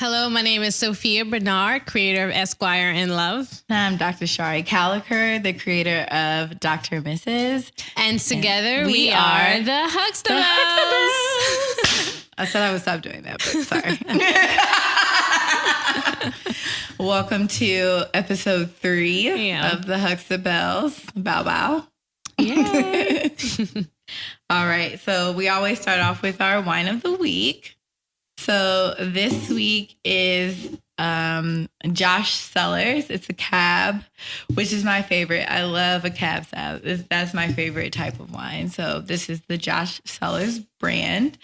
Hello, my name is Sophia Bernard, creator of Esquire in Love. I'm Dr. Shari Caliker, the creator of Dr. Mrs. And together we are the Huxtabelles. I said I would stop doing that, but sorry. Welcome to episode 3 of the Huxtabelles. Bow bow. Yay. All right, so we always start off with our wine of the week. So this week is Josh Cellars. It's a cab, which is my favorite. I love a cab sauv. That's my favorite type of wine. So this is the Josh Cellars brand.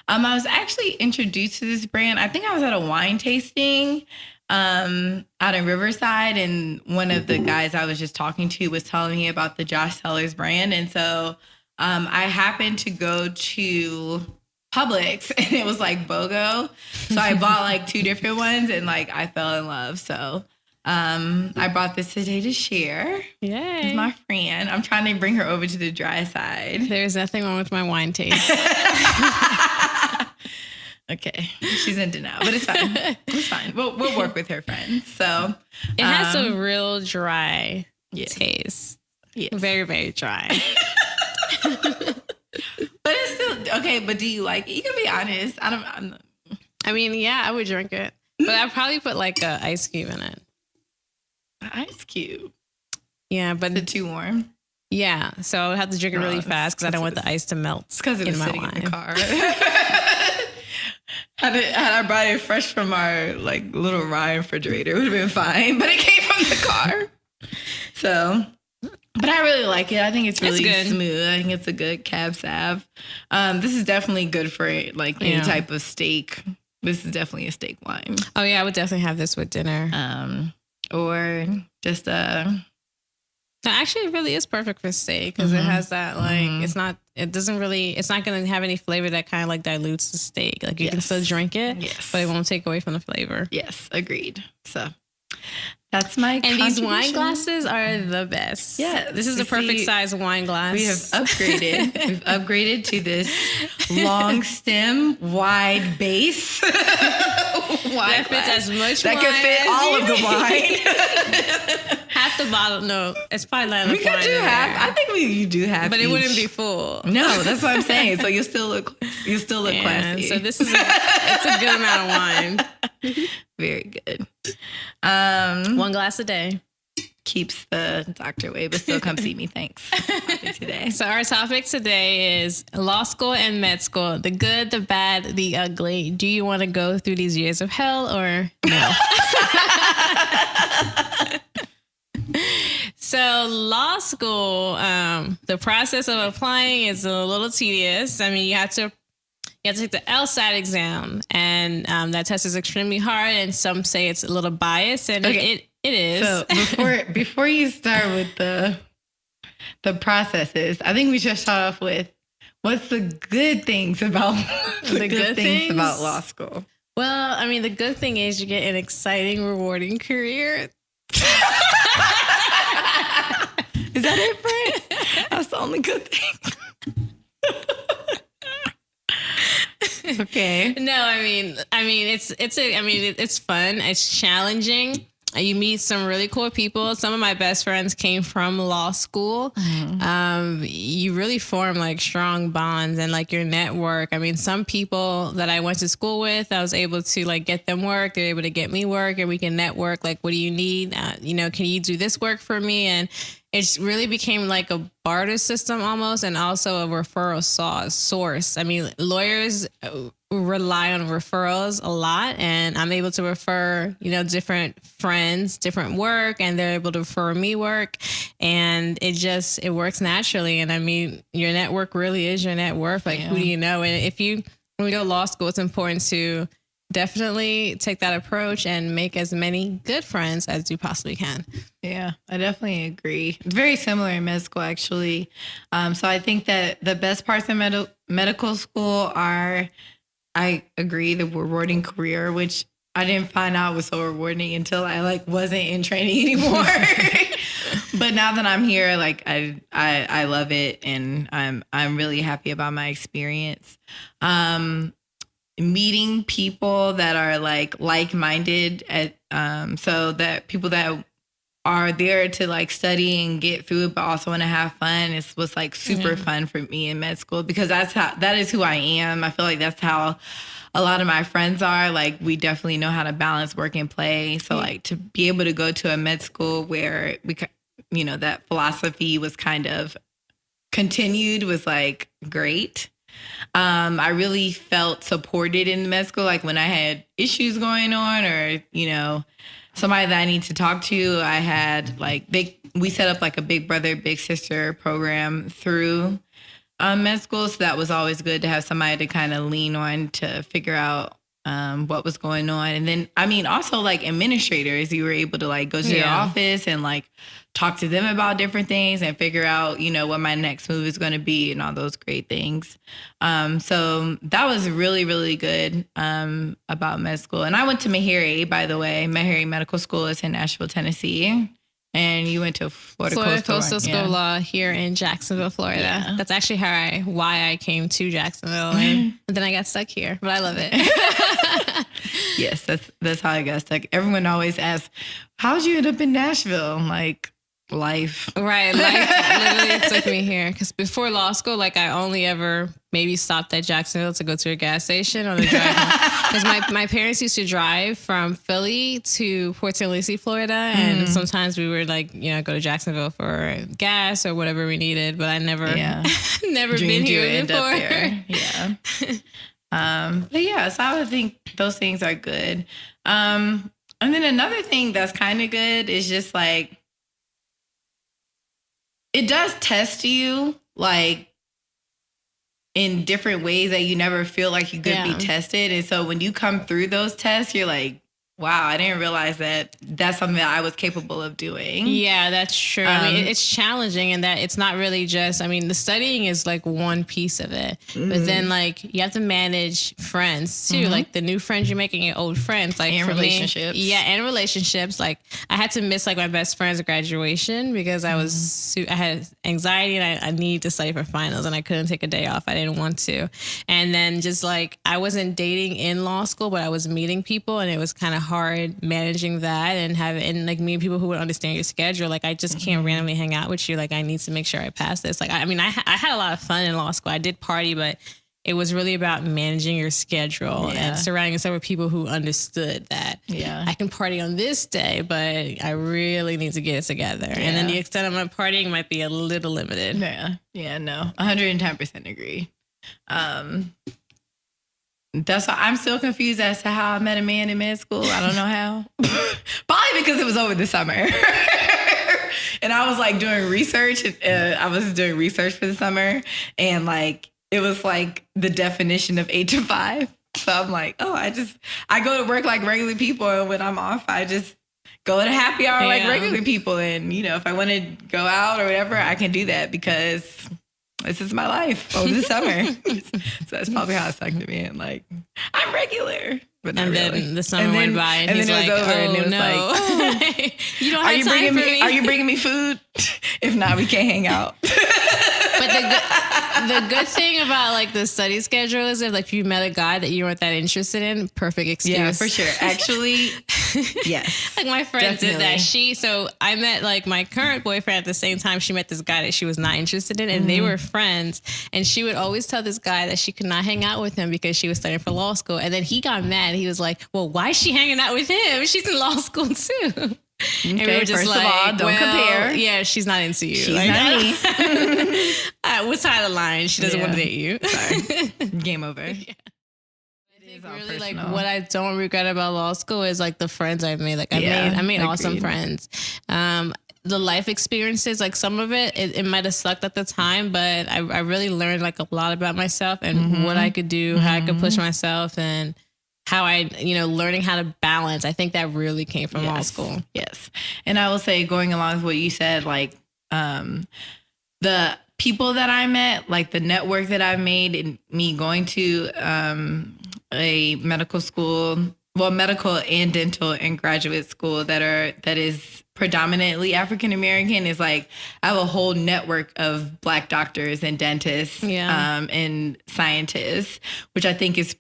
I was actually introduced to this brand. I think I was at a wine tasting out in Riverside, and one of the guys I was just talking to was telling me about the Josh Cellars brand. And so I happened to go to Publix and it was like BOGO. So I bought like 2 different ones and like I fell in love. So I brought this today to share. Yay. With my friend. I'm trying to bring her over to the dry side. There's nothing wrong with my wine taste. Okay. She's in denial, but it's fine. It's fine. We'll work with her friends. So it has a real dry taste. Yes. Very, very dry. But it's still okay. But do you like it? You can be honest. I mean, yeah, I would drink it, but I'd probably put like a ice cube in it. An ice cube. Yeah, but it's too warm. Yeah, so I would have to drink it really fast because I don't want the ice to melt. It's because it was sitting in the car. Had I brought it fresh from our like little Ryan refrigerator, it would have been fine. But it came from the car, so. But I really like it. I think it's really smooth. I think it's a good cab sauv. This is definitely good for like any type of steak. This is definitely a steak wine. Oh yeah, I would definitely have this with dinner. Or just a. No, actually, it really is perfect for steak because it has that like it's not going to have any flavor that kind of like dilutes the steak. Like you can still drink it, but it won't take away from the flavor. Yes, agreed. So. That's my And these wine glasses are the best. Yeah. This is a perfect size wine glass. We have upgraded. We've upgraded to this long stem, wide base. That fits as much that wine can fit as all you of the wine. Half the bottle. No, it's probably not enough we could wine do in half. there. I think you do half. But each. it wouldn't be full. No, that's what I'm saying. So you still look classy. So this is it's a good amount of wine. Very good. 1 glass a day. Keeps the doctor away, but still come see me. Thanks. Today. So our topic today is law school and med school, the good, the bad, the ugly. Do you want to go through these years of hell or no? So law school, the process of applying is a little tedious. I mean, you have to take the LSAT exam, and that test is extremely hard, and some say it's a little biased, and it is. So before you start with the processes, I think we should start off with what's the good things about the good things about law school. Well, I mean, the good thing is you get an exciting, rewarding career. Is that it, Brent? That's the only good thing. Okay. No, I mean, it's fun. It's challenging. You meet some really cool people. Some of my best friends came from law school. Mm-hmm. You really form like strong bonds and like your network. I mean, some people that I went to school with, I was able to like get them work. They're able to get me work, and we can network. Like, what do you need? Can you do this work for me? And it really became like a barter system almost, and also a referral source. I mean, lawyers rely on referrals a lot, and I'm able to refer, different friends, different work, and they're able to refer me work, and it works naturally. And I mean, your network really is your net worth. Like, who do you know? And when you go to law school, it's important to definitely take that approach and make as many good friends as you possibly can. Yeah, I definitely agree. It's very similar in med school, actually. So I think that the best parts of medical school are, I agree, the rewarding career, which I didn't find out was so rewarding until I wasn't in training anymore. But now that I'm here, I love it, and I'm really happy about my experience. meeting people that are like-minded so that people that are there to like study and get through it, but also want to have fun. It was like super fun for me in med school because that is who I am. I feel like that's how a lot of my friends are. Like, we definitely know how to balance work and play. So like to be able to go to a med school where that philosophy was kind of continued was like great. I really felt supported in med school. Like when I had issues going on or, somebody that I need to talk to, I had we set up like a big brother, big sister program through med school. So that was always good to have somebody to kind of lean on to figure out what was going on. And then, also like administrators, you were able to like go to their office and like talk to them about different things and figure out, what my next move is going to be and all those great things. So that was really, really good about med school. And I went to Meharry, by the way. Meharry Medical School is in Nashville, Tennessee. And you went to Florida Coastal School of Law here in Jacksonville, Florida. Yeah. That's actually why I came to Jacksonville, and then I got stuck here. But I love it. Yes, that's how I got stuck. Everyone always asks, "How'd you end up in Nashville?" I'm like, life. Right, life literally took me here. Because before law school, like I only ever maybe stopped at Jacksonville to go to a gas station on the drive home. Because my parents used to drive from Philly to Port St. Lucie, Florida. And sometimes we would go to Jacksonville for gas or whatever we needed. But I never been here before. Yeah. But yeah, so I would think those things are good. And then another thing that's kind of good is just like, it does test you like in different ways that you never feel like you could be tested. And so when you come through those tests, you're like, wow, I didn't realize that that's something that I was capable of doing. Yeah, that's true. It's challenging in that it's not really just, the studying is like one piece of it, but then like you have to manage friends too, like the new friends you're making and old friends, like and relationships. And relationships. Like I had to miss like my best friend's graduation because I had anxiety and I needed to study for finals and I couldn't take a day off. I didn't want to. And then just like, I wasn't dating in law school, but I was meeting people and it was kind of hard managing that and like meeting people who would understand your schedule. Like I just can't randomly hang out with you. Like I need to make sure I pass this. Like I had a lot of fun in law school. I did party, but it was really about managing your schedule and surrounding yourself with people who understood that I can party on this day, but I really need to get it together. And then the extent of my partying might be a little limited. Yeah, no, 110% agree. That's why I'm still confused as to how I met a man in med school. I don't know how. Probably because it was over the summer. And I was like doing research. I was doing research for the summer. And like, it was like the definition of 8 to 5. So I'm like, I go to work like regular people. And when I'm off, I just go to happy hour like regular people. And, if I want to go out or whatever, I can do that because this is my life over the summer. So that's probably how it stuck to me. And like, I'm regular. But not really. Then the summer went by and he's like, over, and it was no. Like, you don't have time for me. Are you bringing me food? If not, we can't hang out. But the good thing about like the study schedule is if like you met a guy that you weren't that interested in, perfect excuse. Yeah, for sure. Actually, yes. Like my friend did that. So I met like my current boyfriend at the same time she met this guy that she was not interested in, and they were friends. And she would always tell this guy that she could not hang out with him because she was studying for law school. And then he got mad. He was like, well, why is she hanging out with him? She's in law school too. Okay, and we were just first of all, don't compare. Yeah, she's not into you. She's like, not me. What's side of the line? She doesn't want to date you. Sorry. Game over. Yeah. It is really like what I don't regret about law school is like the friends I've made. Like I made awesome friends. The life experiences, like some of it might have sucked at the time, but I really learned like a lot about myself and what I could do, how I could push myself, and how learning how to balance. I think that really came from law school. Yes. And I will say, going along with what you said, like the people that I met, like the network that I've made in me going to a medical school, well, medical and dental and graduate school that is predominantly African-American, is like, I have a whole network of Black doctors and dentists and scientists, which I think is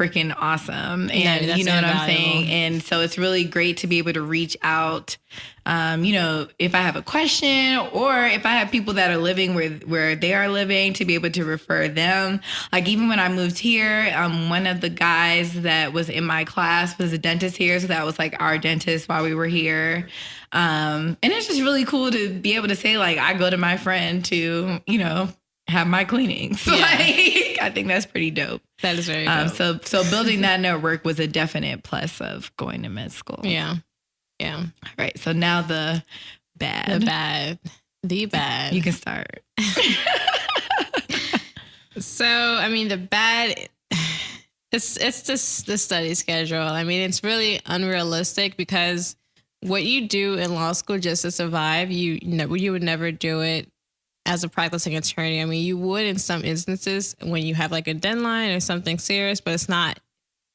freaking awesome. And you know what I'm saying? And so it's really great to be able to reach out. If I have a question or if I have people that are living where they are living, to be able to refer them. Like even when I moved here, one of the guys that was in my class was a dentist here. So that was like our dentist while we were here. And it's just really cool to be able to say, like, I go to my friend to, have my cleanings. Yeah. Like, I think that's pretty dope. That is very dope. So building that network was a definite plus of going to med school. Yeah. Yeah. All right. So now the bad. The bad. You can start. So, I mean, the bad, it's just the study schedule. I mean, it's really unrealistic because what you do in law school just to survive, you would never do it as a practicing attorney. I mean, you would in some instances when you have like a deadline or something serious, but it's not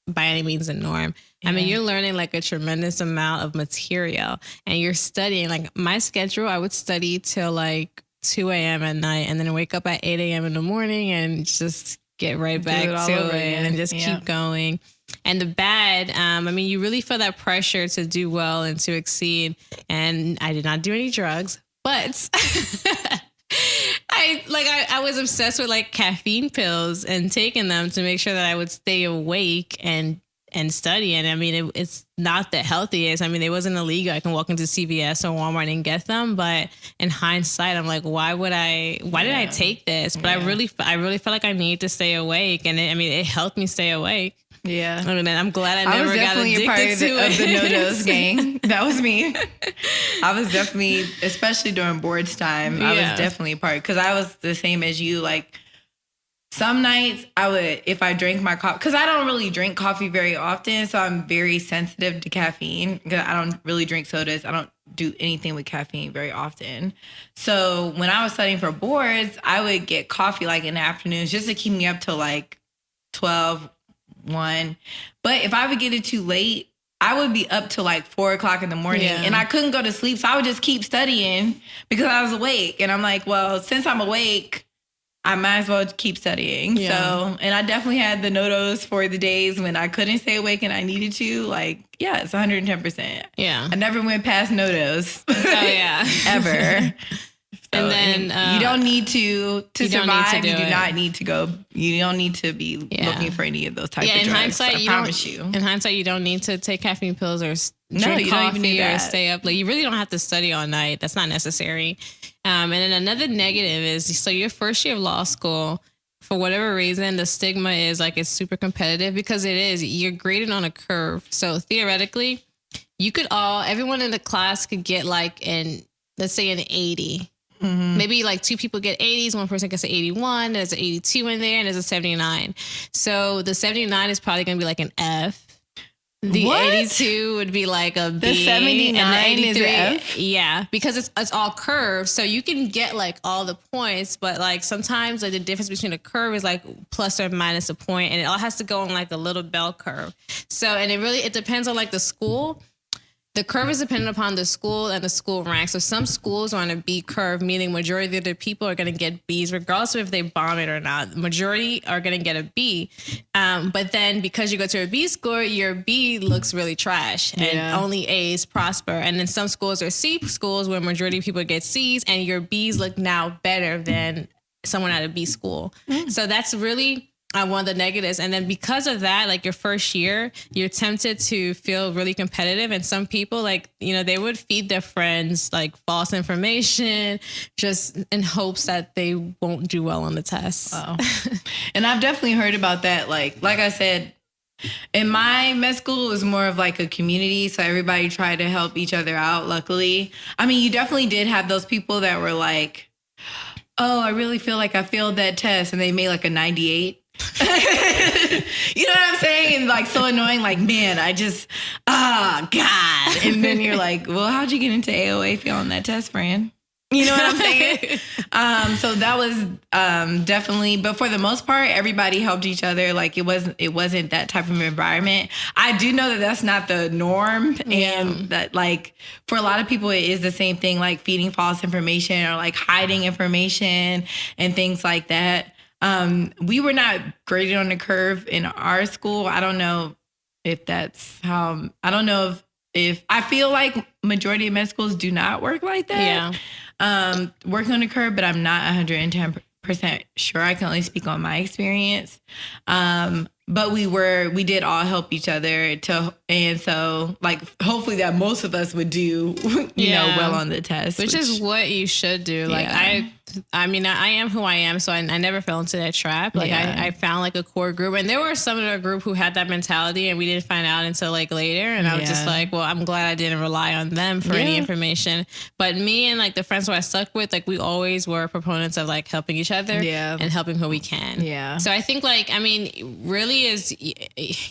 by any means the norm. Yeah. I mean, you're learning like a tremendous amount of material and you're studying. Like my schedule, I would study till like 2 a.m. at night and then wake up at 8 a.m. in the morning and just get right back to it and just keep going. And the bad, I mean, you really feel that pressure to do well and to exceed. And I did not do any drugs, but I was obsessed with like caffeine pills and taking them to make sure that I would stay awake and study. And I mean, it's not the healthiest. I mean, it wasn't illegal. I can walk into CVS or Walmart and get them. But in hindsight, I'm like, why did I take this? But I really felt like I needed to stay awake. And it helped me stay awake. Yeah. I mean, I'm glad I never got addicted to it. Of the no-dose gang. That was me. I was definitely, especially during boards time, I was definitely a part. Because I was the same as you. Like, some nights I would, if I drank my coffee, because I don't really drink coffee very often, so I'm very sensitive to caffeine. Because I don't really drink sodas. I don't do anything with caffeine very often. So when I was studying for boards, I would get coffee like in the afternoons just to keep me up till like 12, 1. But if I would get it too late, I would be up till like 4 o'clock in the morning and I couldn't go to sleep. So I would just keep studying because I was awake. And I'm like, well, since I'm awake, I might as well keep studying. Yeah. So, and I definitely had the no-dos for the days when I couldn't stay awake and I needed to. Like, yeah, it's 110%. Yeah. I never went past no-dos. Oh, yeah. Ever. So, and then you don't need to survive. You do not it. Need to go. You don't need to be looking for any of those types of drugs. Hindsight, I promise you. In hindsight, you don't need to take caffeine pills or drink coffee or stay up. Like you really don't have to study all night. That's not necessary. And then another negative is so your first year of law school, for whatever reason, the stigma is like it's super competitive because it is. You're graded on a curve. So theoretically, everyone in the class could get like let's say an 80. Mm-hmm. Maybe like 2 people get 80s, one person gets an 81, there's an 82 in there, and there's a 79. So the 79 is probably going to be like an F. The 82 would be like a B. The 79 and the 83, is an F? Yeah, because it's all curves. So you can get like all the points, but like sometimes like the difference between a curve is like plus or minus a point, and it all has to go on like a little bell curve. So, and it depends on like the school. The curve is dependent upon the school and the school rank. So some schools are on a B curve, meaning majority of the people are going to get Bs, regardless of if they bomb it or not. The majority are going to get a B. But then because you go to a B school, your B looks really trash and only A's prosper. And then some schools are C schools where majority of people get C's and your Bs look now better than someone at a B school. So that's really one of the negatives. And then because of that, like your first year, you're tempted to feel really competitive. And some people they would feed their friends like false information just in hopes that they won't do well on the test. Wow. And I've definitely heard about that. Like I said, in my med school, it was more of like a community. So everybody tried to help each other out. Luckily, I mean, you definitely did have those people that were like, oh, I really feel like I failed that test. And they made like a 98. You know what I'm saying? And like so annoying, like, man, God. And then you're like, well, how'd you get into AOA failing that test, friend? You know what I'm saying? So that was definitely, but for the most part, everybody helped each other. Like it wasn't that type of environment. I do know that that's not the norm, and that like for a lot of people, it is the same thing, like feeding false information or like hiding information and things like that. We were not graded on the curve in our school. I don't know if that's how, I don't know if I feel like majority of med schools do not work like that. Yeah. Working on the curve, but I'm not 110% sure. I can only speak on my experience. But we did all help each other and so like, hopefully that most of us would do, you know, well on the test. Which is what you should do. Like, I mean, I am who I am, so I never fell into that trap. Like, I found like a core group, and there were some of the group who had that mentality, and we didn't find out until like later. And I was just like, well, I'm glad I didn't rely on them for any information. But me and like the friends who I stuck with, like, we always were proponents of like helping each other and helping who we can. Yeah. So I think like, I mean, really is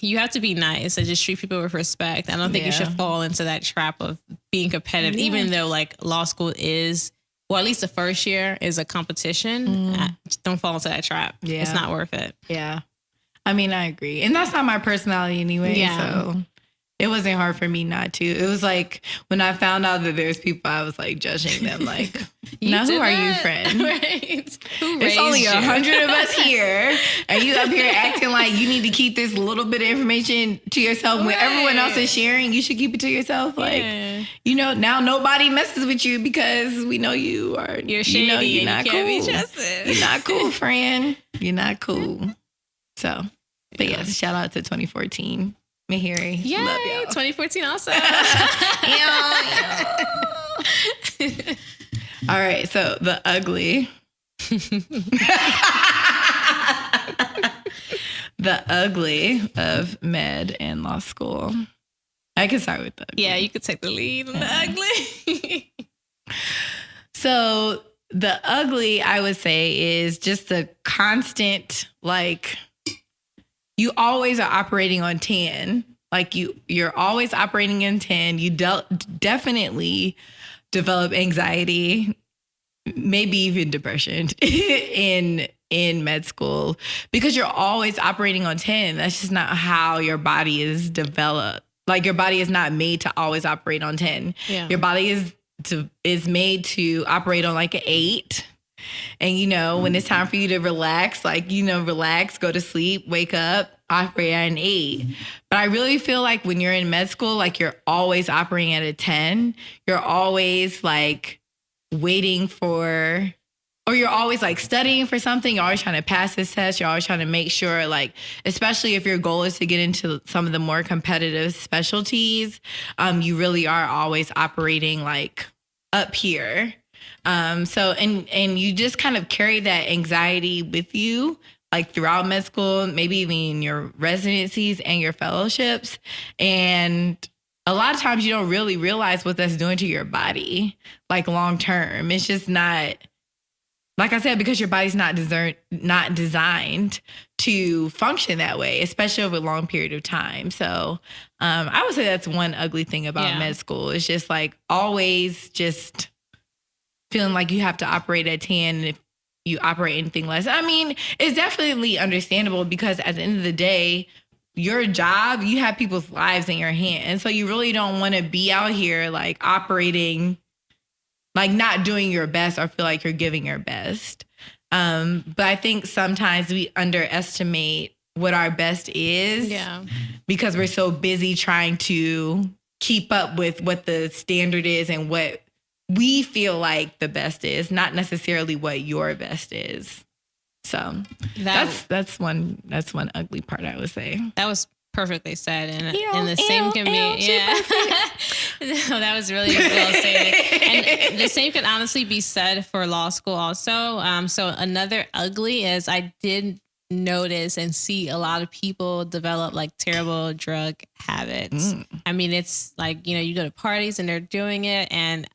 you have to be nice and just treat people with respect. I don't think you should fall into that trap of being competitive, even though like law school is, well, at least the first year is a competition. Don't fall into that trap. Yeah. It's not worth it. Yeah. I mean, I agree. And that's not my personality anyway. Yeah. So it wasn't hard for me not to. It was like when I found out that there's people, I was like judging them like, now who are you, friend? Right. There's only 100 of us here. And you up here acting like you need to keep this little bit of information to yourself. When everyone else is sharing, you should keep it to yourself. Like, you know, now nobody messes with you because we know you're shady, you know, you're not cool. Be trusted. You're not cool, friend. You're not cool. So, but yes, shout out to 2014. Mahiri. Yay, love y'all. 2014 also. All right, so the ugly. The ugly of med and law school. I can start with the ugly. Yeah, you could take the lead on the ugly. So the ugly, I would say, is just the constant, like, you always are operating on 10. Like you're always operating in 10. You definitely develop anxiety, maybe even depression in med school because you're always operating on 10. That's just not how your body is developed. Like your body is not made to always operate on 10. Yeah. Your body is made to operate on like an 8. And, you know, when it's time for you to relax, like, you know, relax, go to sleep, wake up, operate at an 8. But I really feel like when you're in med school, like you're always operating at a 10. You're always like waiting for, or you're always like studying for something. You're always trying to pass this test. You're always trying to make sure, like, especially if your goal is to get into some of the more competitive specialties, you really are always operating like up here. So, and you just kind of carry that anxiety with you, like throughout med school, maybe even in your residencies and your fellowships. And a lot of times you don't really realize what that's doing to your body, like long term. It's just not, like I said, because your body's not designed to function that way, especially over a long period of time. So I would say that's one ugly thing about med school. It's just like always just feeling like you have to operate at 10, and if you operate anything less, I mean, it's definitely understandable because at the end of the day, your job, you have people's lives in your hands. So you really don't want to be out here like operating, like not doing your best or feel like you're giving your best. But I think sometimes we underestimate what our best is because we're so busy trying to keep up with what the standard is and what we feel like the best is, not necessarily what your best is. So that's one ugly part, I would say. That was perfectly said, and the same can be No, that was really well said. And the same can honestly be said for law school also. So another ugly is I did notice and see a lot of people develop like terrible drug habits. I mean, it's like, you know, you go to parties and they're doing it, and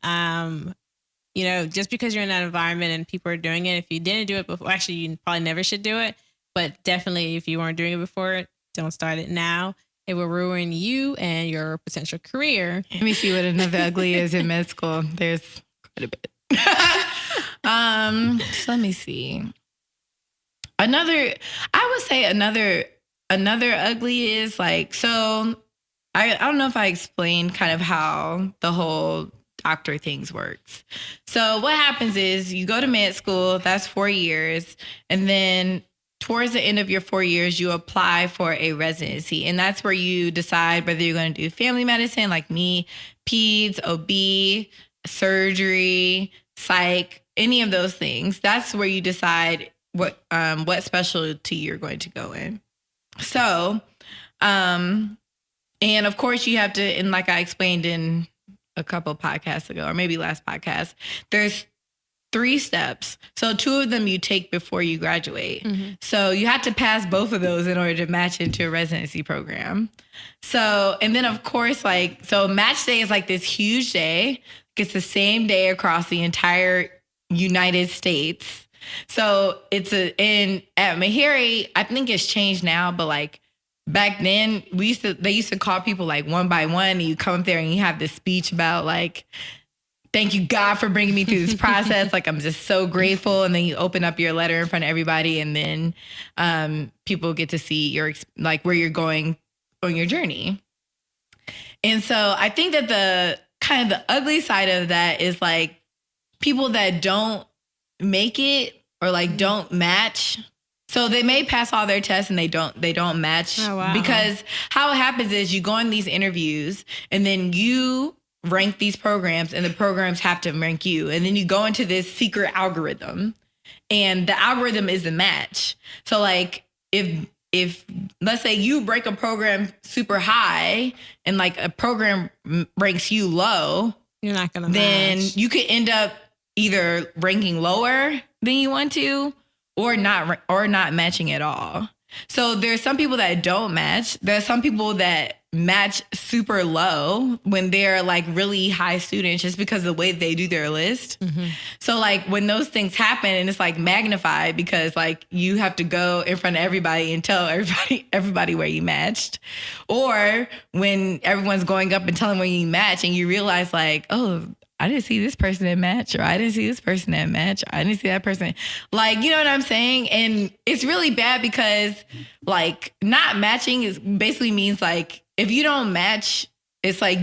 you know, just because you're in that environment and people are doing it, if you didn't do it before, actually you probably never should do it, but definitely if you weren't doing it before, don't start it now. It will ruin you and your potential career. Let me see what another ugly is in med school. There's quite a bit. So let me see. I would say another ugly is like, so I don't know if I explained kind of how the whole doctor things works. So what happens is you go to med school, that's 4 years, and then towards the end of your 4 years, you apply for a residency. And that's where you decide whether you're going to do family medicine like me, peds, OB, surgery, psych, any of those things. That's where you decide what specialty you're going to go in. So, and of course you have to, and like I explained in a couple podcasts ago, or maybe last podcast, there's 3 steps. So 2 of them you take before you graduate. Mm-hmm. So you have to pass both of those in order to match into a residency program. So, and then of course, like, so match day is like this huge day. It's the same day across the entire United States. So it's at Meharry, I think it's changed now, but like back then they used to call people like one by one, and you come up there and you have this speech about like, thank you, God, for bringing me through this process. Like, I'm just so grateful. And then you open up your letter in front of everybody, and then people get to see like where you're going on your journey. And so I think that the kind of the ugly side of that is like people that don't make it or like don't match. So they may pass all their tests and they don't match. Oh, wow. Because how it happens is you go on these interviews and then you rank these programs and the programs have to rank you. And then you go into this secret algorithm and the algorithm is the match. So like if let's say you rank a program super high and like a program ranks you low, you're not going to then match. You could end up either ranking lower than you want to or not matching at all. So there's some people that don't match. There's some people that match super low when they're like really high students just because of the way they do their list. Mm-hmm. So like when those things happen and it's like magnified because like you have to go in front of everybody and tell everybody where you matched. Or when everyone's going up and telling where you match and you realize like, oh, I didn't see this person at match, or I didn't see this person at match, or I didn't see that person. Like, you know what I'm saying? And it's really bad because like not matching is basically means like if you don't match, it's like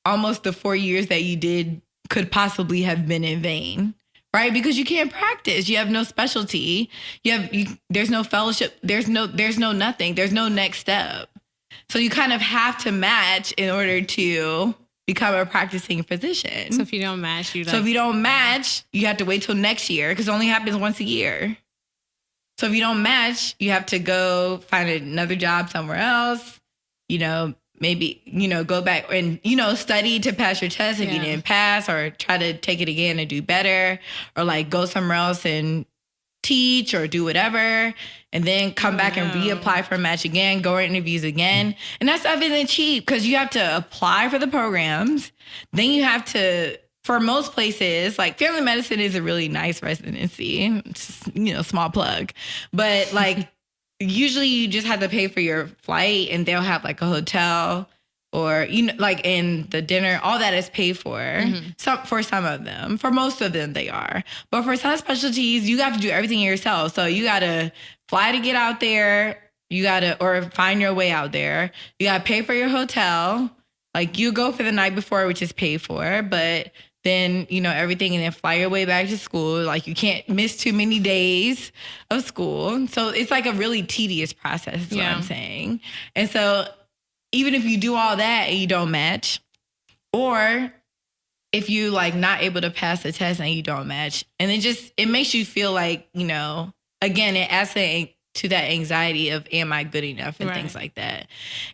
almost the 4 years that you did could possibly have been in vain, right? Because you can't practice. You have no specialty. There's no fellowship. There's no nothing. There's no next step. So you kind of have to match in order to become a practicing physician. So if you don't match, you have to wait till next year because it only happens once a year. So if you don't match, you have to go find another job somewhere else, maybe, go back and, study to pass your test if you didn't pass, or try to take it again and do better, or like go somewhere else and teach or do whatever, and then come back and reapply for a match again, go to interviews again. And that stuff isn't cheap because you have to apply for the programs. Then you have to, for most places, like family medicine is a really nice residency. It's just, small plug. But like usually you just have to pay for your flight and they'll have like a hotel or, like in the dinner, all that is paid for. Mm-hmm. For some of them. For most of them, they are. But for some specialties, you have to do everything yourself. So you got to fly to get out there. Or find your way out there. You got to pay for your hotel. Like you go for the night before, which is paid for. But then, everything, and then fly your way back to school. Like you can't miss too many days of school. So it's like a really tedious process is what I'm saying. And so even if you do all that and you don't match, or if you like not able to pass the test and you don't match, and it makes you feel like, again, it adds to that anxiety of, am I good enough and things like that.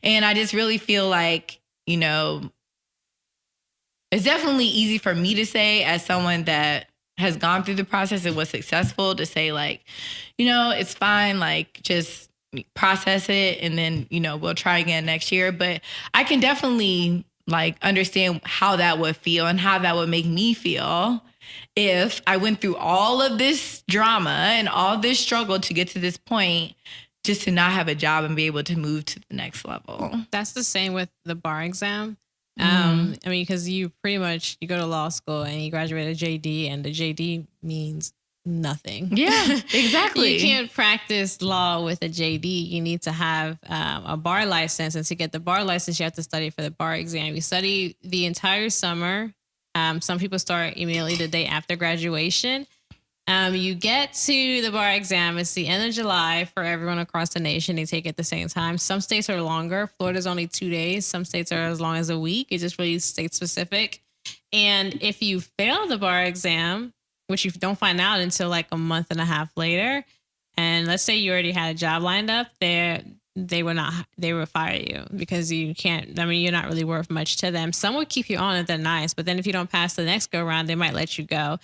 And I just really feel like, it's definitely easy for me to say as someone that has gone through the process and was successful to say like, it's fine. Like just process it and then, we'll try again next year. But I can definitely like understand how that would feel and how that would make me feel if I went through all of this drama and all this struggle to get to this point just to not have a job and be able to move to the next level. That's the same with the bar exam. Because you go to law school and you graduate a JD, and the JD means nothing. Yeah, exactly. You can't practice law with a JD. You need to have a bar license. And to get the bar license, you have to study for the bar exam. You study the entire summer Some people start immediately the day after graduation. You get to the bar exam. It's the end of July for everyone across the nation. They take it at the same time. Some states are longer. Florida's only 2 days. Some states are as long as a week. It's just really state specific. And if you fail the bar exam, which you don't find out until like a month and a half later, and let's say you already had a job lined up, they would fire you because you can't, I mean, you're not really worth much to them. Some would keep you on if they're nice, but then if you don't pass the next go round, they might let you go.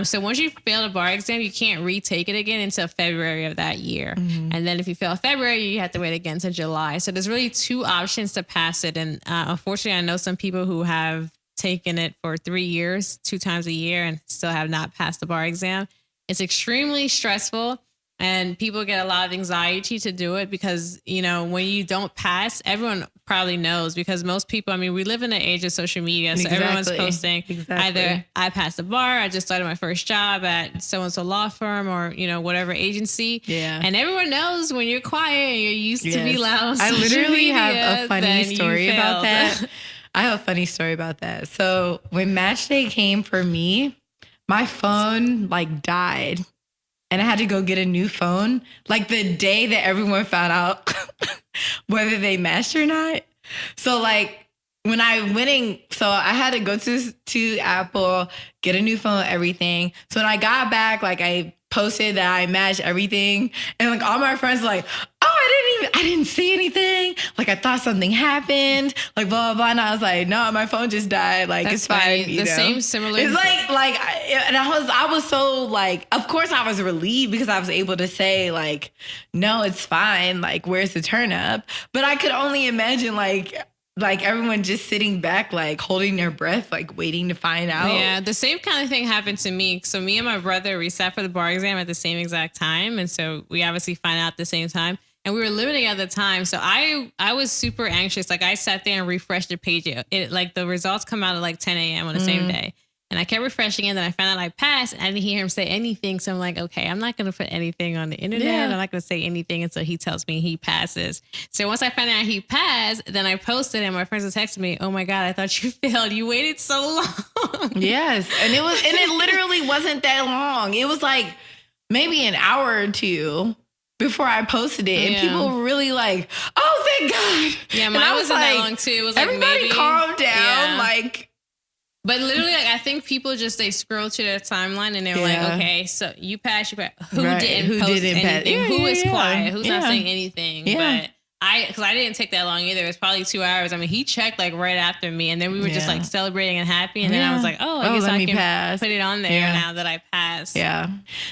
So once you fail the bar exam, you can't retake it again until February of that year. Mm-hmm. And then if you fail February, you have to wait again to July. So there's really 2 options to pass it. And unfortunately, I know some people who have taken it for 3 years, 2 times a year, and still have not passed the bar exam. It's extremely stressful. And people get a lot of anxiety to do it because, you know, when you don't pass, everyone probably knows because most people, I mean, we live in an age of social media. So everyone's posting either I passed the bar, I just started my first job at so-and-so law firm or, you know, whatever agency. Yeah. And everyone knows when you're quiet and you're used to be loud. I literally have a funny story about that. I have a funny story about that. So when match day came for me, my phone like died. And I had to go get a new phone, like the day that everyone found out whether they matched or not. So like when I went in, so I had to go to Apple, get a new phone, everything. So when I got back, like I posted that I matched everything. And like all my friends were like, oh, I didn't see anything. Like I thought something happened, like blah, blah, blah. And I was like, no, my phone just died. Like, that's it's fine. The same similar. It's and I was so like, of course I was relieved because I was able to say like, no, it's fine. Like, where's the turn up? But I could only imagine like everyone just sitting back, like holding their breath, like waiting to find out. Yeah, the same kind of thing happened to me. So me and my brother, we sat for the bar exam at the same exact time. And so we obviously find out at the same time. And we were living together at the time. So I was super anxious. Like I sat there and refreshed the page. Like the results come out at like 10 a.m. on the same day. And I kept refreshing it. And then I found out I passed. And I didn't hear him say anything. So I'm like, okay, I'm not going to put anything on the internet. Yeah. I'm not going to say anything until he tells me he passes. So once I found out he passed, then I posted and my friends were texting me, oh my God, I thought you failed. You waited so long. Yes. And it literally wasn't that long. It was like maybe an hour or 2 before I posted it. And people were really like, oh, thank God. Yeah, mine wasn't like, that long too. It was like everybody calm down. Like, but literally, like, I think people just, they scroll to their timeline and they're like, okay, so you passed. Who didn't post anything? Who is quiet? Who's not saying anything? But because I didn't take that long either. It was probably 2 hours. I mean, he checked like right after me and then we were just like celebrating and happy. And then I was like, oh, I guess I can put it on there now that I passed. Yeah.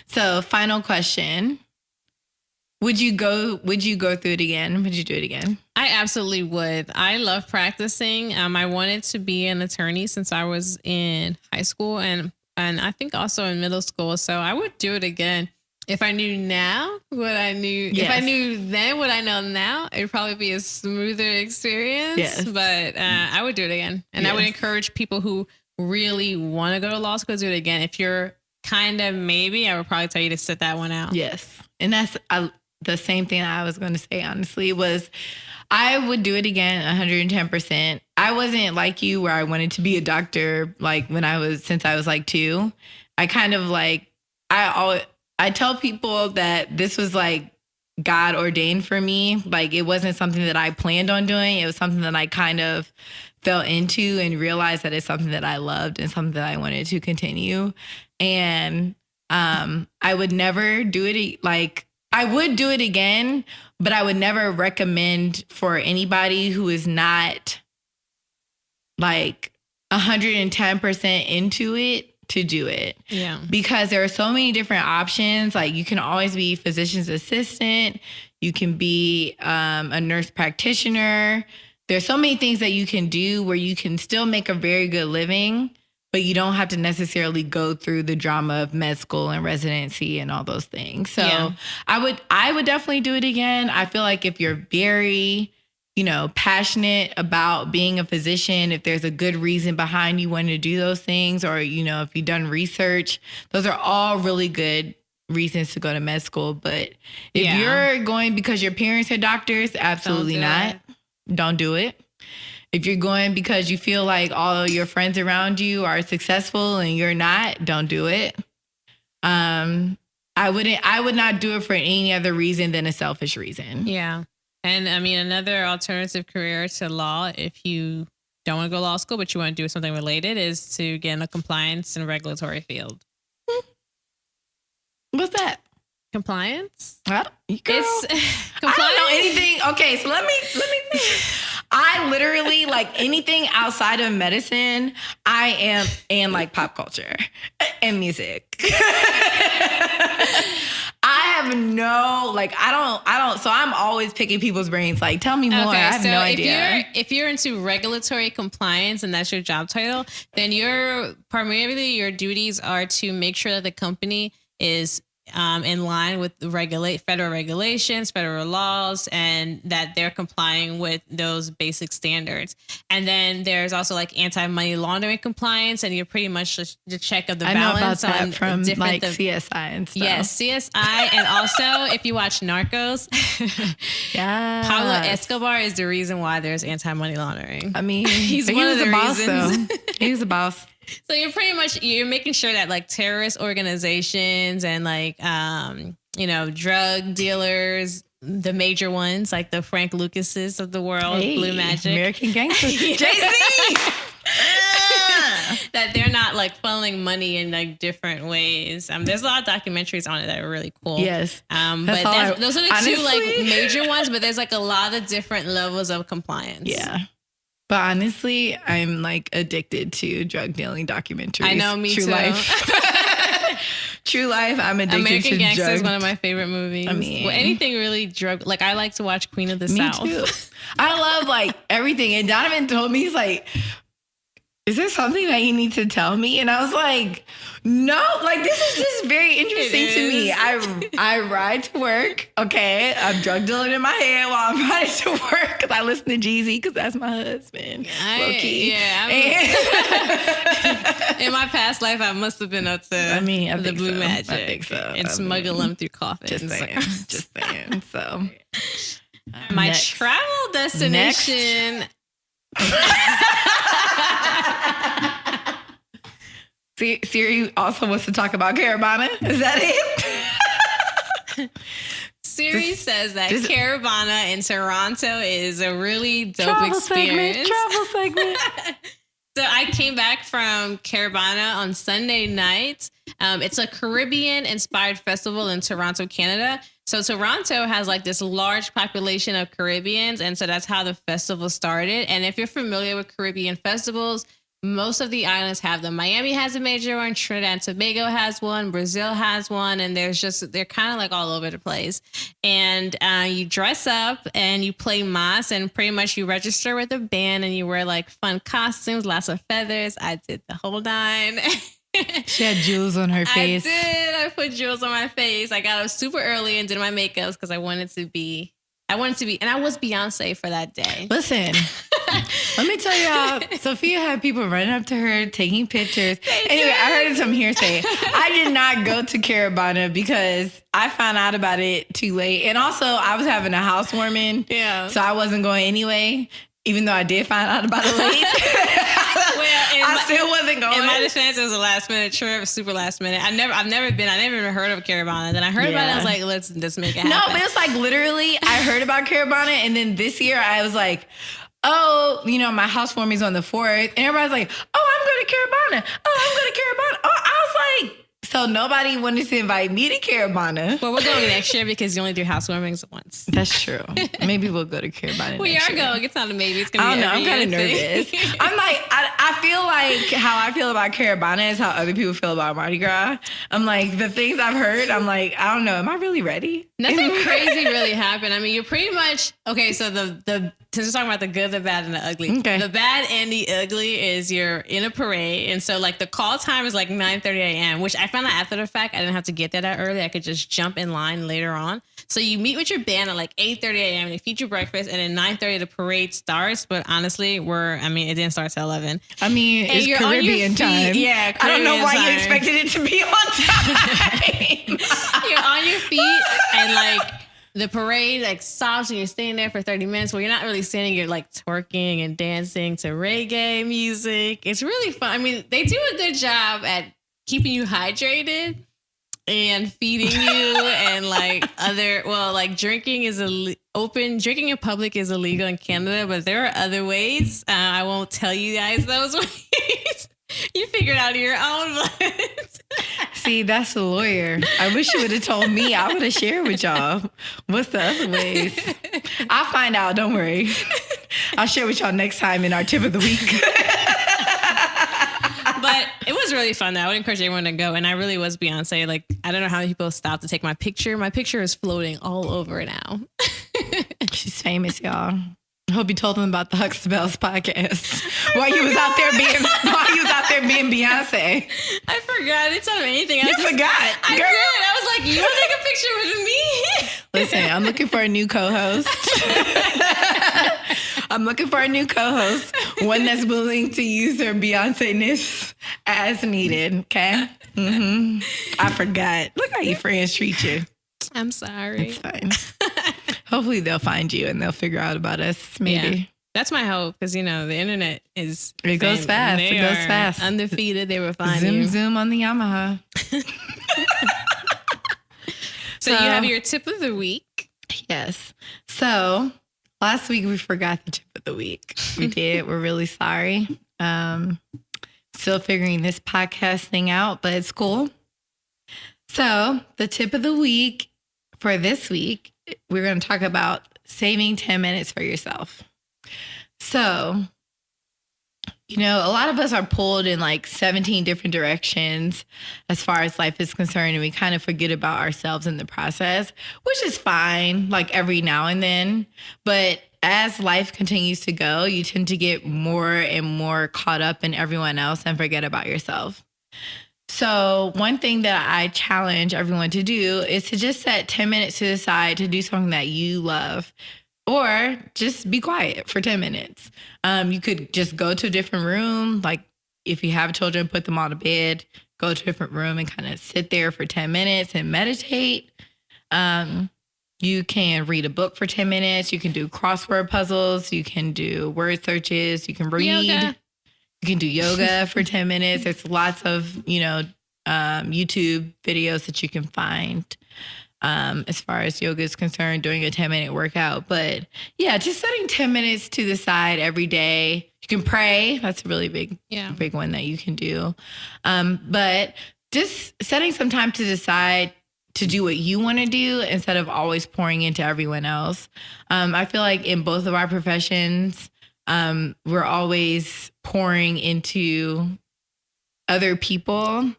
So final question. Would you go through it again? Would you do it again? I absolutely would. I love practicing. I wanted to be an attorney since I was in high school and I think also in middle school. So I would do it again. If I knew now what I knew, if I knew then what I know now, it'd probably be a smoother experience. Yes. But I would do it again. And I would encourage people who really want to go to law school to do it again. If you're kind of maybe, I would probably tell you to sit that one out. Yes. And that's the same thing I was going to say, honestly, was I would do it again 110%. I wasn't like you where I wanted to be a doctor, like since I was like 2. I kind of like, I tell people that this was like God ordained for me. Like it wasn't something that I planned on doing. It was something that I kind of fell into and realized that it's something that I loved and something that I wanted to continue. And I would never do it I would do it again, but I would never recommend for anybody who is not like 110% into it to do it. Yeah. Because there are so many different options. Like you can always be physician's assistant. You can be a nurse practitioner. There's so many things that you can do where you can still make a very good living, but you don't have to necessarily go through the drama of med school and residency and all those things. So I would definitely do it again. I feel like if you're very, passionate about being a physician, if there's a good reason behind you wanting to do those things, or, if you've done research, those are all really good reasons to go to med school. But if you're going because your parents are doctors, absolutely not. Don't do it. If you're going because you feel like all of your friends around you are successful and you're not, don't do it. I would not do it for any other reason than a selfish reason. Yeah. And I mean, another alternative career to law, if you don't want to go to law school, but you want to do something related, is to get in the compliance and regulatory field. What's that? Compliance? It's compliance. I don't know anything. Okay, so let me think. I literally, like, anything outside of medicine, I am, and like pop culture and music. I have no, like, I don't, so I'm always picking people's brains, like, tell me more. Okay, I have no idea. If you're into regulatory compliance and that's your job title, then primarily your duties are to make sure that the company is in line with the federal regulations, federal laws, and that they're complying with those basic standards. And then there's also like anti-money laundering compliance, and you're pretty much the check of the balance I know about that from like CSI and stuff. Yes, CSI, and also if you watch Narcos, Pablo Escobar is the reason why there's anti-money laundering. I mean, he's one of the reasons. He's the boss. So you're making sure that like terrorist organizations and like, drug dealers, the major ones, like the Frank Lucases of the world, Blue Magic, American Gangster, Jay-Z, that they're not like funneling money in like different ways. There's a lot of documentaries on it that are really cool. Yes. But those are the two like major ones, but there's like a lot of different levels of compliance. Yeah. But honestly, I'm like addicted to drug dealing documentaries. I know, me too. True Life. I'm addicted American to Gangster is one of my favorite movies. I mean, anything really drug. Like I like to watch Queen of the South. Me too. I love like everything. And Donovan told me, he's like, is there something that you need to tell me? And I was like, no, like this is just very interesting to me. I ride to work. Okay. I'm drug dealing in my head while I'm riding to work because I listen to Jeezy because that's my husband. Low key. Yeah. In my past life, I must have been up to the Blue Magic. I think so. And smuggle them through coffins. Just saying. So my travel destination. Siri also wants to talk about Caribana. Is that it? Siri says that Caribana in Toronto is a really dope experience. Travel segment. So I came back from Caribana on Sunday night. It's a Caribbean-inspired festival in Toronto, Canada. So Toronto has like this large population of Caribbeans, and so that's how the festival started. And if you're familiar with Caribbean festivals, most of the islands have them. Miami has a major one, Trinidad and Tobago has one, Brazil has one, and they're kind of like all over the place. And you dress up and you play mas, and pretty much you register with a band and you wear like fun costumes, lots of feathers. I did the whole nine. She had jewels on her face. I did. I put jewels on my face. I got up super early and did my makeups because I wanted to be, and I was Beyonce for that day. Listen, let me tell y'all, Sophia had people running up to her, taking pictures. Anyway, I heard some hearsay. I did not go to Caribana because I found out about it too late. And also, I was having a housewarming. Yeah. So I wasn't going anyway, even though I did find out about it late. I still wasn't going. In my defense, it was a last minute trip, super last minute. I've never even heard of Caribana. Then I heard about it. I was like, let's just make it happen. No, but it's like literally, I heard about Caribana, and then this year I was like, oh, my housewarming's on the 4th, and everybody's like, oh, I'm going to Caribana. Oh, I'm going to Caribana. Oh, I was like, so nobody wanted to invite me to Caribana. Well, we're going next year because you only do housewarmings once. That's true. Maybe we'll go to Caribana. We are going. It's not a maybe. It's going to be. I don't know. I'm kind of nervous. I'm like, I feel like how I feel about Caribana is how other people feel about Mardi Gras. I'm like, the things I've heard, I'm like, I don't know. Am I really ready? Nothing crazy really happened. I mean, you're pretty much okay. So since we're talking about the good, the bad, and the ugly. Okay. The bad and the ugly is you're in a parade, and so like the call time is like 9:30 a.m., which I found out after the fact. I didn't have to get there that early. I could just jump in line later on. So you meet with your band at like 8:30 a.m. They feed you breakfast, and then 9:30 the parade starts. But honestly, it didn't start till 11. I mean, it's Caribbean time. Yeah, Caribbean I don't know why time. you expected it to be on time. You're on your feet, and like the parade like stops and you're staying there for 30 minutes. Well, you're not really standing, you're like twerking and dancing to reggae music. It's really fun. I mean, they do a good job at keeping you hydrated and feeding you and like drinking is drinking in public is illegal in Canada, but there are other ways. I won't tell you guys those ways. You figure it out on your own. But see, that's a lawyer. I wish you would have told me. I would have shared with y'all. What's the other ways? I'll find out. Don't worry. I'll share with y'all next time in our tip of the week. But it was really fun though. I would encourage everyone to go. And I really was Beyonce. Like, I don't know how many people stopped to take my picture. My picture is floating all over now. She's famous, y'all. I hope you told them about the Huxtabelles podcast while you was out there being Beyonce. I forgot. It's on anything. You forgot. I did. I was like, you want to take a picture with me? Listen, I'm looking for a new co-host. One that's willing to use their Beyonce-ness as needed. Okay. Mm-hmm. I forgot. Look how your friends treat you. I'm sorry. It's fine. Hopefully they'll find you and they'll figure out about us. Maybe. Yeah. That's my hope because, the internet is... It goes fast. It goes fast. Undefeated. They will find you. Zoom on the Yamaha. So you have your tip of the week. Yes. So last week we forgot the tip of the week. We did. We're really sorry. Still figuring this podcast thing out, but it's cool. So the tip of the week for this week, we're going to talk about saving 10 minutes for yourself. So, a lot of us are pulled in like 17 different directions as far as life is concerned. And we kind of forget about ourselves in the process, which is fine, like every now and then. But as life continues to go, you tend to get more and more caught up in everyone else and forget about yourself. So one thing that I challenge everyone to do is to just set 10 minutes to the side to do something that you love, or just be quiet for 10 minutes. You could just go to a different room. Like if you have children, put them all to bed, go to a different room and kind of sit there for 10 minutes and meditate. You can read a book for 10 minutes. You can do crossword puzzles. You can do word searches. You can read. Yoga. You can do yoga for 10 minutes. There's lots of, YouTube videos that you can find as far as yoga is concerned, doing a 10-minute workout. But yeah, just setting 10 minutes to the side every day. You can pray. That's a really big one that you can do. But just setting some time to decide to do what you want to do instead of always pouring into everyone else. I feel like in both of our professions, we're always pouring into other people,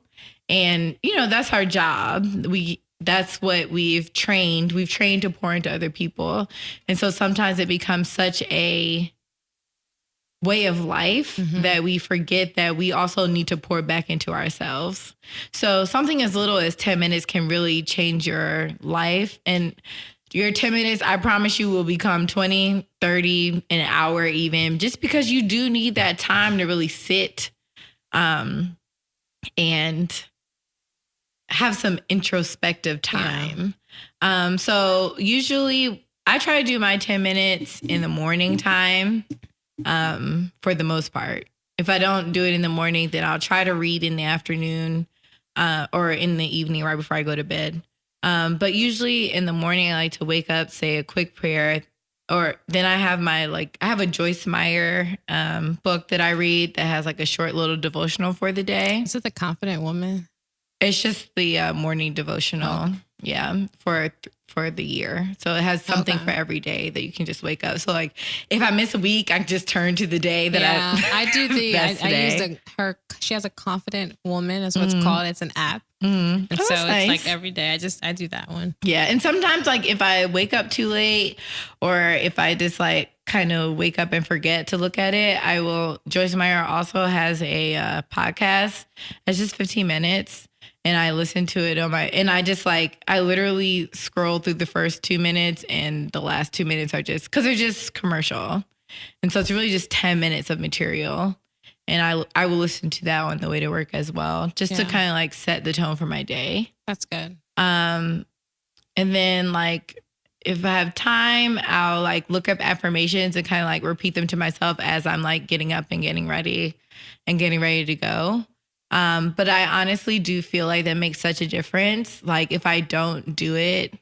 and that's our job. That's what we've trained. We've trained to pour into other people, and so sometimes it becomes such a way of life that we forget that we also need to pour back into ourselves. So something as little as 10 minutes can really change your life, and your 10 minutes, I promise you, will become 20, 30, an hour even, just because you do need that time to really sit and have some introspective time. Yeah. So usually I try to do my 10 minutes in the morning time for the most part. If I don't do it in the morning, then I'll try to read in the afternoon or in the evening right before I go to bed. But usually in the morning, I like to wake up, say a quick prayer, or then I have I have a Joyce Meyer book that I read that has like a short little devotional for the day. Is it The Confident Woman? It's just the morning devotional. Yeah. For the year. So it has something for every day that you can just wake up. So like if I miss a week, I can just turn to the day that I do I use she has a Confident Woman is what's called. It's an app. And so it's nice. Like every day I do that one. Yeah. And sometimes like if I wake up too late or if I just like kind of wake up and forget to look at it, Joyce Meyer also has a podcast. It's just 15 minutes. And I listen to it I literally scroll through the first 2 minutes and the last 2 minutes are because they're just commercial. And so it's really just 10 minutes of material. And I will listen to that on the way to work as well, just to kind of like set the tone for my day. That's good. And then like, if I have time, I'll like look up affirmations and kind of like repeat them to myself as I'm like getting up and getting ready to go. But I honestly do feel like that makes such a difference. Like if I don't do it,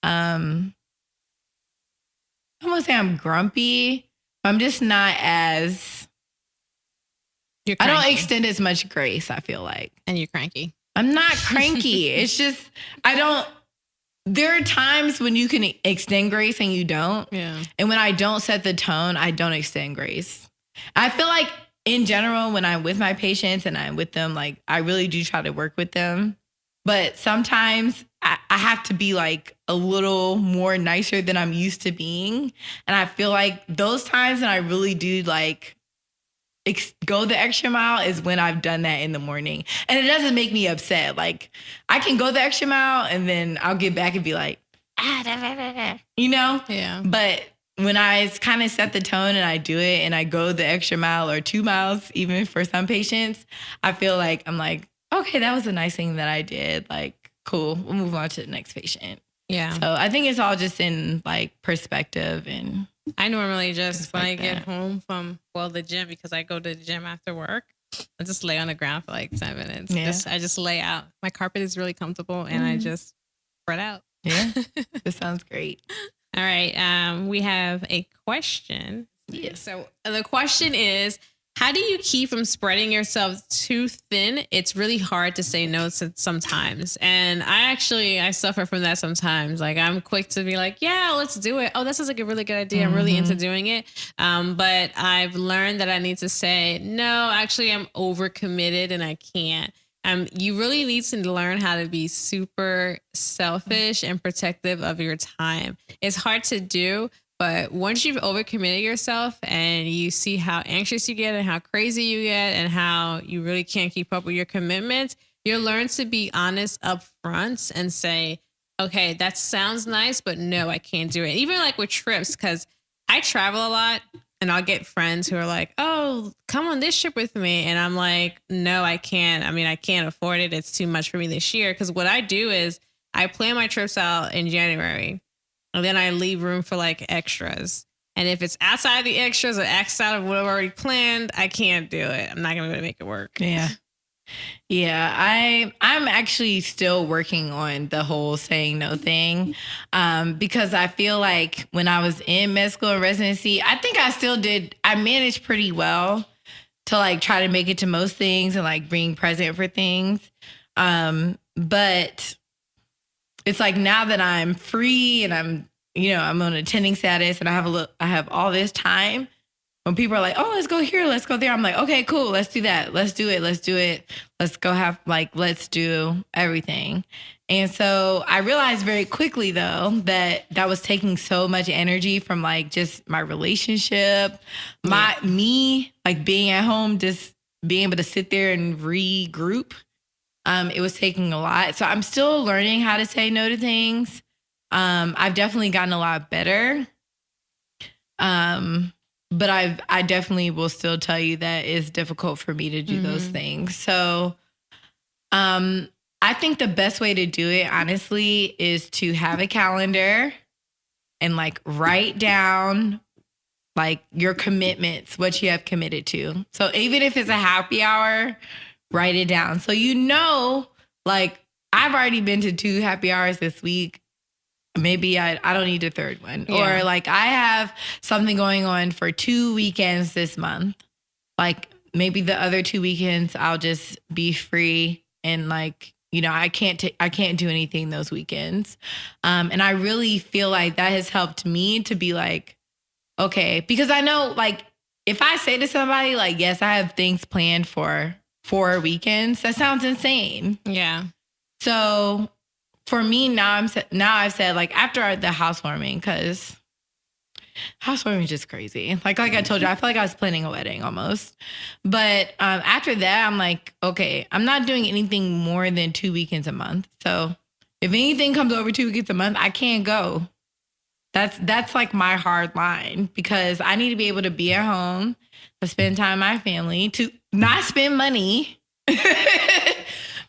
I won't say I'm grumpy. I'm just not as, I don't extend as much grace, I feel like. And you're cranky. I'm not cranky. It's just, there are times when you can extend grace and you don't. Yeah. And when I don't set the tone, I don't extend grace. I feel like in general, when I'm with my patients and I'm with them, like I really do try to work with them. But sometimes I have to be like a little more nicer than I'm used to being. And I feel like those times that I really do like go the extra mile is when I've done that in the morning. And it doesn't make me upset. Like I can go the extra mile and then I'll get back and be like, you know? Yeah. But when I kind of set the tone and I do it and I go the extra mile or 2 miles, even for some patients, I feel like I'm like, okay, that was a nice thing that I did. Like, cool. We'll move on to the next patient. Yeah. So I think it's all just in like perspective. And I normally just when I get home from the gym, because I go to the gym after work, I just lay on the ground for like 10 minutes. Yeah. I just lay out. My carpet is really comfortable and I just spread out. Yeah. This sounds great. All right. We have a question. Yes. So the question is, how do you keep from spreading yourself too thin? It's really hard to say no sometimes. And I suffer from that sometimes. Like I'm quick to be like, yeah, let's do it. Oh, that sounds like a really good idea. I'm really into doing it. But I've learned that I need to say, no, actually I'm overcommitted and I can't. You really need to learn how to be super selfish and protective of your time. It's hard to do, but once you've overcommitted yourself and you see how anxious you get and how crazy you get and how you really can't keep up with your commitments, you'll learn to be honest up front and say, okay, that sounds nice, but no, I can't do it. Even like with trips, because I travel a lot and I'll get friends who are like, oh, come on this trip with me. And I'm like, no, I can't. I mean, I can't afford it. It's too much for me this year. Because what I do is I plan my trips out in January. And then I leave room for like extras. And if it's outside the extras or outside of what I've already planned, I can't do it. I'm not going to be able to make it work. Yeah. Yeah. I'm actually still working on the whole saying no thing. Because I feel like when I was in med school and residency, I think I managed pretty well to like try to make it to most things and like being present for things. But it's like now that I'm free and I'm on attending status and I have all this time. When people are like, oh, let's go here, let's go there. I'm like, okay, cool. Let's do that. Let's do it. Let's go let's do everything. And so I realized very quickly though, that was taking so much energy from like just my relationship, me, like being at home, just being able to sit there and regroup. It was taking a lot. So I'm still learning how to say no to things. I've definitely gotten a lot better. But I definitely will still tell you that it's difficult for me to do those things. So I think the best way to do it, honestly, is to have a calendar and like write down like your commitments, what you have committed to. So even if it's a happy hour, write it down. So like I've already been to 2 happy hours this week. Maybe I don't need a third one. Yeah. Or like I have something going on for 2 weekends this month. Like maybe the other 2 weekends I'll just be free and like, I can't do anything those weekends. And I really feel like that has helped me to be like, okay, because I know like if I say to somebody like, yes, I have things planned for 4 weekends, that sounds insane. Yeah. So for me now, I've said like after the housewarming, because housewarming is just crazy. Like I told you, I feel like I was planning a wedding almost. But after that, I'm like, okay, I'm not doing anything more than 2 weekends a month. So if anything comes over 2 weekends a month, I can't go. That's like my hard line, because I need to be able to be at home, to spend time with my family, to not spend money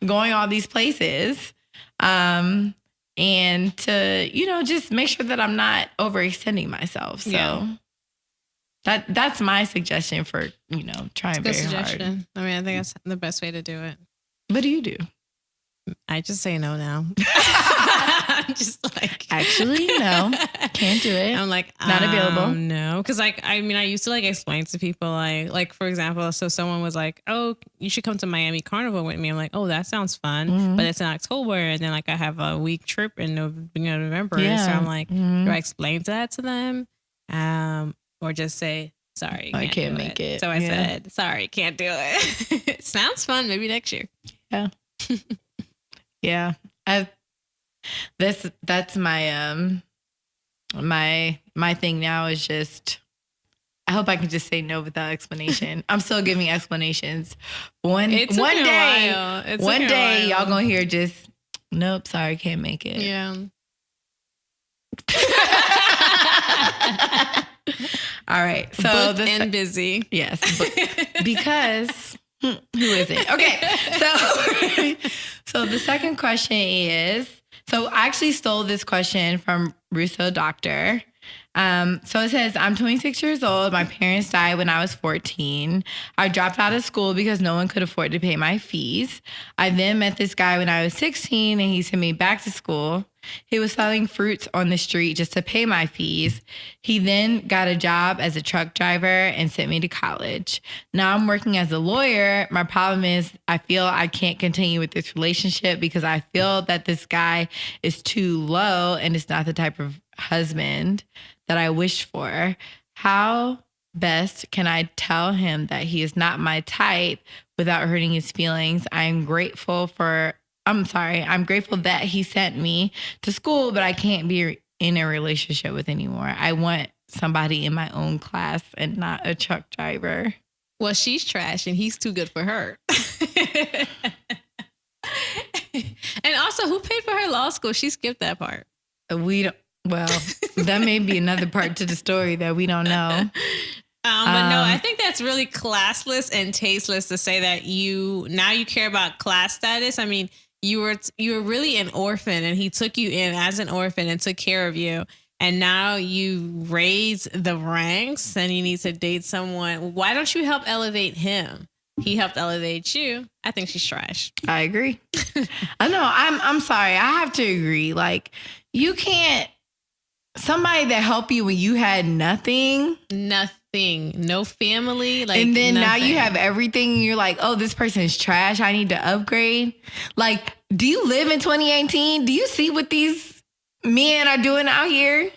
going all these places. And and to, just make sure that I'm not overextending myself. So that's my suggestion for, trying very hard. I mean, I think that's the best way to do it. What do you do? I just say no now. I'm just like, actually, no, can't do it. I'm like, not available. No, because I used to explain to people like for example, so someone was like, oh, you should come to Miami Carnival with me. I'm like, oh, that sounds fun, but it's in October, and then I have a week trip in November. Yeah. So I'm like, do I explain that to them, or just say sorry, I can't make it? So I said, sorry, can't do it. Sounds fun. Maybe next year. Yeah. Yeah. That's my my thing now is just, I hope I can just say no without explanation. I'm still giving explanations. One day y'all gonna hear just, nope, sorry, can't make it. Yeah. All right. So booked and busy. Yes. Because who is it? Okay. So the second question is, so I actually stole this question from Russo Doctor. So it says, I'm 26 years old. My parents died when I was 14. I dropped out of school because no one could afford to pay my fees. I then met this guy when I was 16 and he sent me back to school. He was selling fruits on the street just to pay my fees. He then got a job as a truck driver and sent me to college. Now I'm working as a lawyer. My problem is I feel I can't continue with this relationship because I feel that this guy is too low and it's not the type of husband that I wish for. How best can I tell him that he is not my type without hurting his feelings? I'm grateful that he sent me to school, but I can't be in a relationship with anymore. I want somebody in my own class and not a truck driver. Well, she's trash and he's too good for her. And also, who paid for her law school? She skipped that part. Well, that may be another part to the story that we don't know. But no, I think that's really classless and tasteless to say that you care about class status. I mean, you were really an orphan and he took you in as an orphan and took care of you. And now you raise the ranks and you need to date someone. Why don't you help elevate him? He helped elevate you. I think she's trash. I agree. I know. I'm sorry. I have to agree. Like, you can't, somebody that helped you when you had nothing, no family, and then now you have everything. And you're like, oh, this person is trash. I need to upgrade. Like, do you live in 2018? Do you see what these men are doing out here?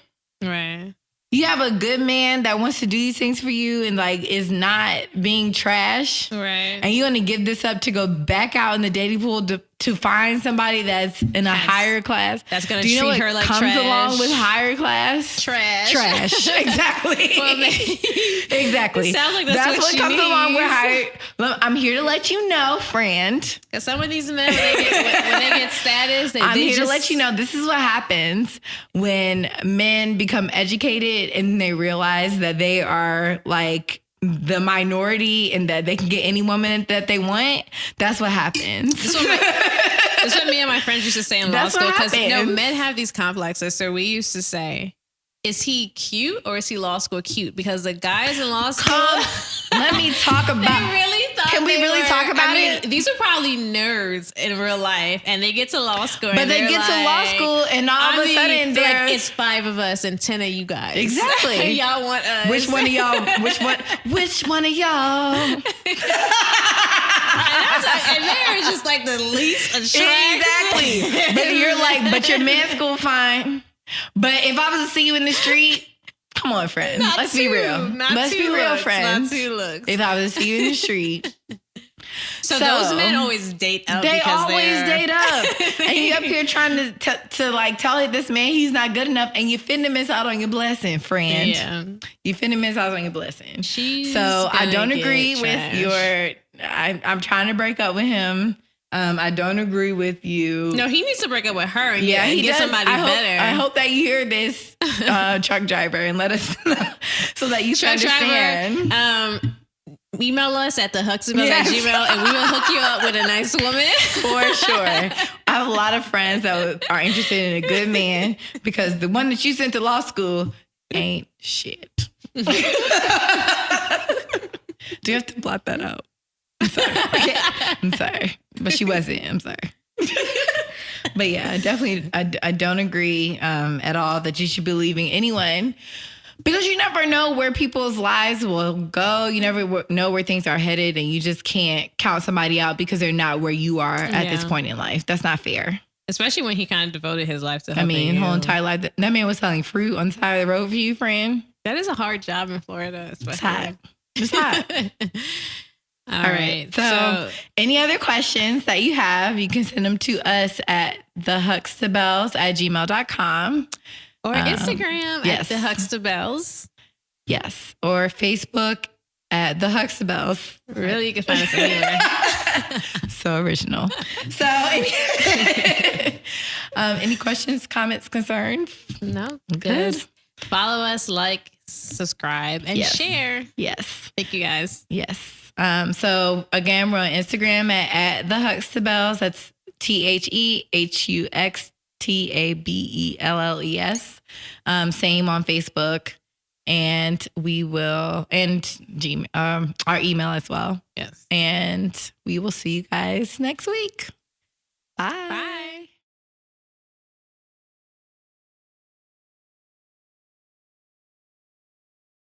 Right. You have a good man that wants to do these things for you and is not being trash. Right. And you're going to give this up to go back out in the dating pool to find somebody that's in a higher class. That's going to treat her like trash. Comes along with higher class? Trash. Exactly. Well, exactly. It sounds like that's what comes needs. Along with higher. I'm here to let you know, friend. Because some of these men, when they get status, I'm here to let you know this is what happens when men become educated and they realize that they are like the minority and that they can get any woman that they want. That's what happens. That's what me and my friends used to say in law school. Because men have these complexes. So we used to say, is he cute or is he law school cute? Because the guys in law school, let me talk about. Can we really talk about it? These are probably nerds in real life, and they get to law school. But they get to law school, and all of a sudden, it's 5 of us and 10 of you guys. Exactly. Y'all want us? Which one of y'all? Which one of y'all? And they're just like the least attractive. Exactly. But you're like, but your man school fine. But if I was to see you in the street, come on, friend. Let's be real. Let's be real, friends. Not 2 looks. If I was to see you in the street. So those men always date up. They always date up. And you up here trying to like tell this man he's not good enough, and you finna miss out on your blessing, friend. Yeah. You finna miss out on your blessing. So I don't agree with your... I'm trying to break up with him. I don't agree with you. No, he needs to break up with her. And he get does. somebody better. I hope that you hear this, truck driver, and let us know so that you can understand. Driver, email us at TheHuxtabelles@gmail.com, and we will hook you up with a nice woman. For sure. have a lot of friends that are interested in a good man because the one that you sent to law school ain't shit. Do you have to blot that out? I'm sorry. I'm sorry. But she wasn't. I'm sorry. But yeah, definitely, I don't agree at all that you should be leaving anyone because you never know where people's lives will go. You never know where things are headed, and you just can't count somebody out because they're not where you are at this point in life. That's not fair. Especially when he kind of devoted his life to helping whole entire life. That man was selling fruit on the side of the road for you, friend. That is a hard job in Florida. It's hot. It's hot. All right. So any other questions that you have, you can send them to us at TheHuxtabelles@gmail.com. Or Instagram yes. at TheHuxtabelles. Yes. Or Facebook at TheHuxtabelles. Really, you can find us anywhere. So original. So any questions, comments, concerns? No. Good. Just follow us, like, subscribe, and share. Yes. Thank you, guys. Yes. So again, we're on Instagram at TheHuxtabelles. That's TheHuxtabelles. Same on Facebook, and our email as well. Yes. And we will see you guys next week. Bye. Bye.